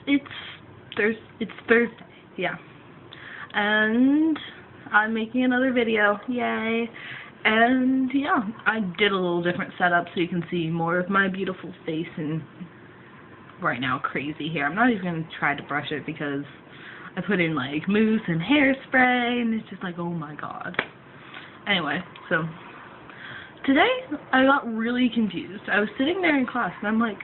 it's Thursday, yeah. And I'm making another video, yay. And yeah, I did a little different setup so you can see more of my beautiful face and right now crazy hair. I'm not even going to try to brush it because I put in like mousse and hairspray and it's just like, oh my god. Anyway, so today I got really confused. I was sitting there in class and I'm like,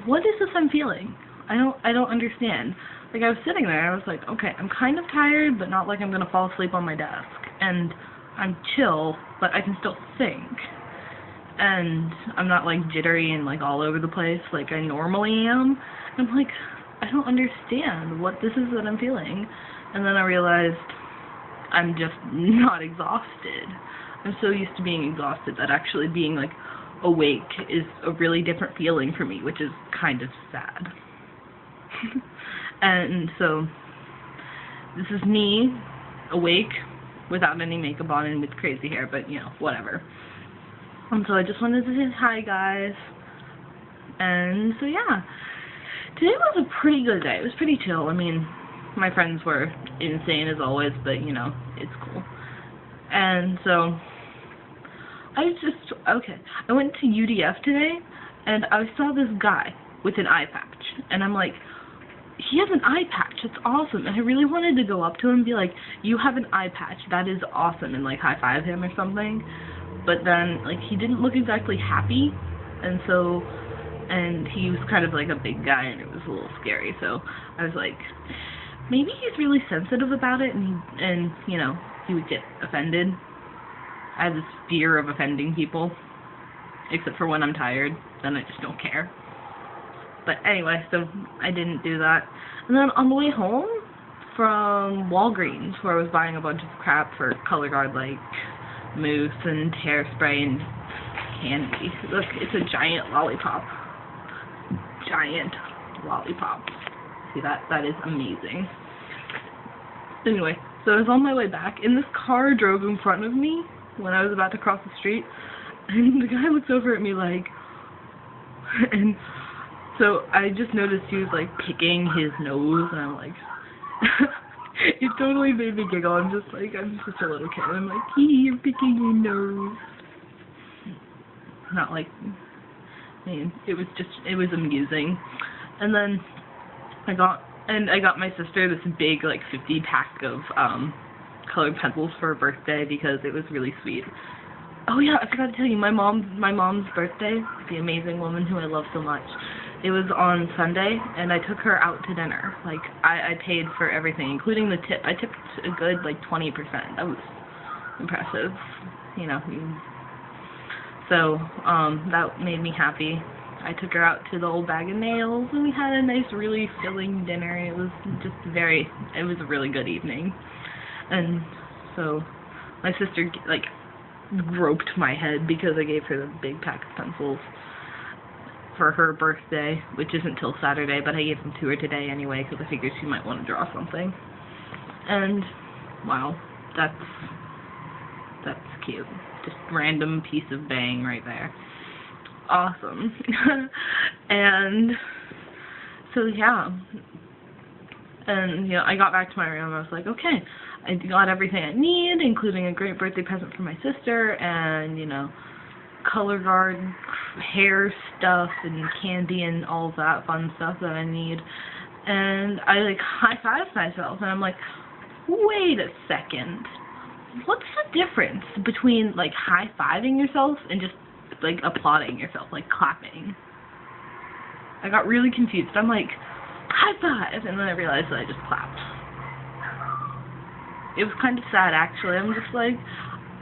what is this I'm feeling? I don't understand. Like, I was sitting there and I was like, okay, I'm kind of tired, but not like I'm going to fall asleep on my desk. And I'm chill, but I can still think. And I'm not like jittery and like all over the place like I normally am. And I'm like, I don't understand what this is that I'm feeling. And then I realized I'm just not exhausted. I'm so used to being exhausted that actually being like awake is a really different feeling for me, which is kind of sad. And so this is me awake without any makeup on and with crazy hair, but you know, whatever. And so I just wanted to say hi, guys. And so yeah, today was a pretty good day. It was pretty chill. I mean, my friends were insane as always, but you know, it's cool. And so I went to UDF today, and I saw this guy with an eye patch, and I'm like, he has an eye patch, that's awesome. And I really wanted to go up to him and be like, you have an eye patch, that is awesome, and like high five him or something. But then like he didn't look exactly happy, and he was kind of like a big guy and it was a little scary, so I was like, maybe he's really sensitive about it and you know, he would get offended. I have this fear of offending people, except for when I'm tired, then I just don't care. But anyway, so I didn't do that. And then on the way home from Walgreens, where I was buying a bunch of crap for color guard, like mousse and hairspray and candy. Look, it's a giant lollipop. Giant lollipop. See that? That is amazing. Anyway, so I was on my way back, and this car drove in front of me when I was about to cross the street, and the guy looks over at me like, and so I just noticed he was like picking his nose, and I'm like, it totally made me giggle. I'm just such a little kid. I'm like, you're picking your nose. Not like, I mean, it was amusing. And then I got my sister this big like 50 pack of colored pencils for her birthday because it was really sweet. Oh yeah, I forgot to tell you, my mom's birthday, the amazing woman who I love so much, it was on Sunday, and I took her out to dinner. Like, I paid for everything, including the tip. I tipped a good, like, 20%. That was impressive, you know. So, that made me happy. I took her out to the Old Bag of Nails, and we had a nice, really filling dinner. It was it was a really good evening. And so, my sister, like, groped my head because I gave her the big pack of pencils for her birthday, which isn't till Saturday, but I gave them to her today anyway because I figured she might want to draw something. And wow, that's cute. Just random piece of bang right there. Awesome. And so yeah, and you know, I got back to my room. I was like, okay, I got everything I need, including a great birthday present for my sister, and you know, color guard, hair stuff, and candy, and all of that fun stuff that I need. And I like high-fived myself, and I'm like, wait a second, what's the difference between like high-fiving yourself and just like applauding yourself, like clapping? I got really confused. I'm like, high five, and then I realized that I just clapped. It was kind of sad, actually. I'm just like,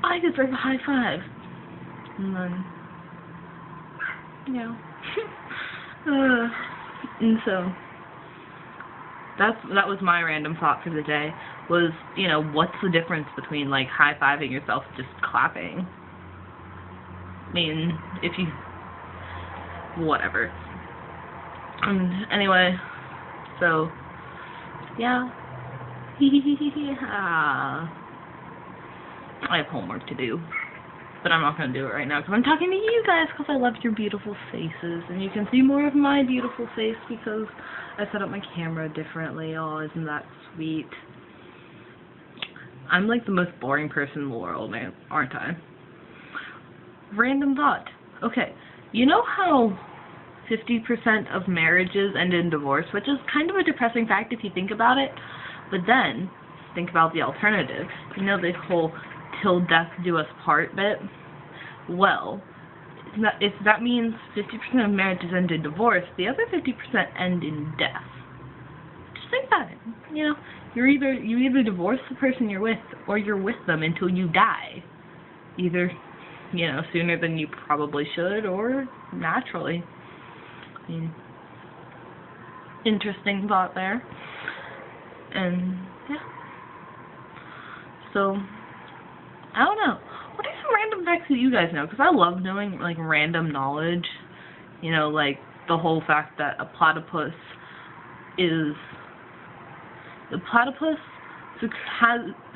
I deserve a high five. And then, yeah. And so, that was my random thought for the day, was, you know, what's the difference between, like, high-fiving yourself and just clapping? I mean, if you, whatever. Anyway, so, yeah. I have homework to do. But I'm not going to do it right now because I'm talking to you guys because I love your beautiful faces. And you can see more of my beautiful face because I set up my camera differently. Oh, isn't that sweet? I'm like the most boring person in the world, man, aren't I? Random thought. Okay, you know how 50% of marriages end in divorce, which is kind of a depressing fact if you think about it, but then think about the alternative. You know the whole till death do us part bit? Well, if that means 50% of marriages end in divorce, the other 50% end in death. Just think about it. You know, you either divorce the person you're with or you're with them until you die. Either, you know, sooner than you probably should or naturally. I mean, interesting thought there. And yeah. So, I don't know. What are some random facts that you guys know? Because I love knowing, like, random knowledge. You know, like, the whole fact that a platypus is... The platypus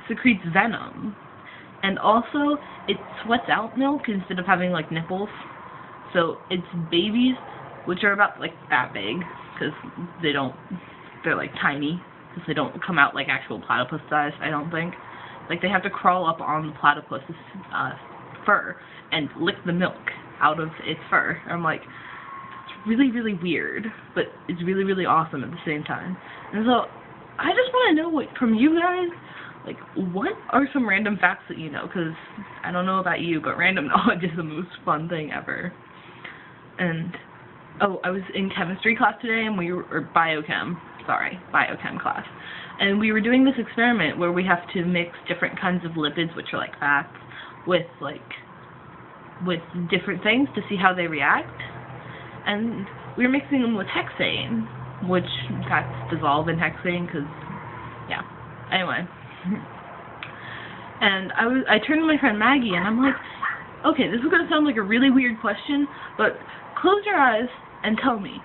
secretes venom. And also, it sweats out milk instead of having, like, nipples. So, its babies, which are about, like, that big, because they're, like, tiny, because they don't come out, like, actual platypus size, I don't think. Like, they have to crawl up on the platypus's fur and lick the milk out of its fur. I'm like, it's really, really weird, but it's really, really awesome at the same time. And so, I just want to know what, from you guys, like, what are some random facts that you know? Because I don't know about you, but random knowledge is the most fun thing ever. And, oh, I was in chemistry class today, and or biochem class. And we were doing this experiment where we have to mix different kinds of lipids, which are like fats, with different things to see how they react. And we were mixing them with hexane, which fats dissolve in hexane because, yeah. Anyway. And I turned to my friend Maggie and I'm like, okay, this is going to sound like a really weird question, but close your eyes and tell me,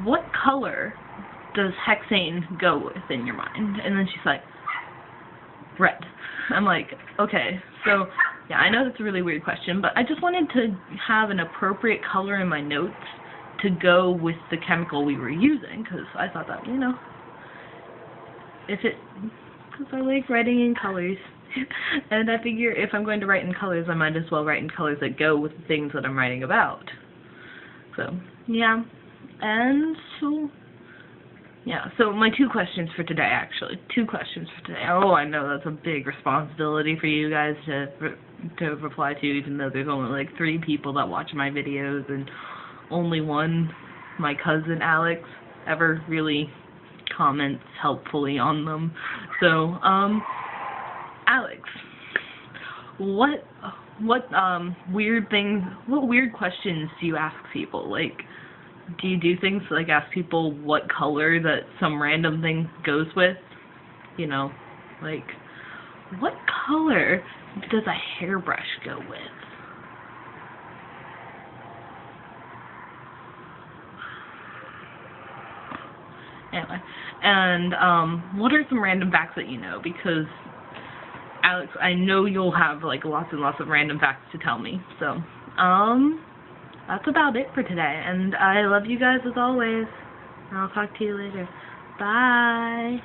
what color does hexane go with in your mind? And then she's like, red. I'm like, okay, so, yeah, I know that's a really weird question, but I just wanted to have an appropriate color in my notes to go with the chemical we were using, because I thought that, you know, because I like writing in colors. And I figure if I'm going to write in colors, I might as well write in colors that go with the things that I'm writing about. So, yeah. And so, yeah, so my 2 questions for today, actually. 2 questions for today. Oh, I know that's a big responsibility for you guys to reply to, even though there's only like 3 people that watch my videos, and only one, my cousin Alex, ever really comments helpfully on them. So, Alex, what weird questions do you ask people? Like, do you do things like ask people what color that some random thing goes with? You know, like, what color does a hairbrush go with? Anyway, and what are some random facts that you know? Because, Alex, I know you'll have, like, lots and lots of random facts to tell me. So, that's about it for today. And I love you guys as always. I'll talk to you later. Bye.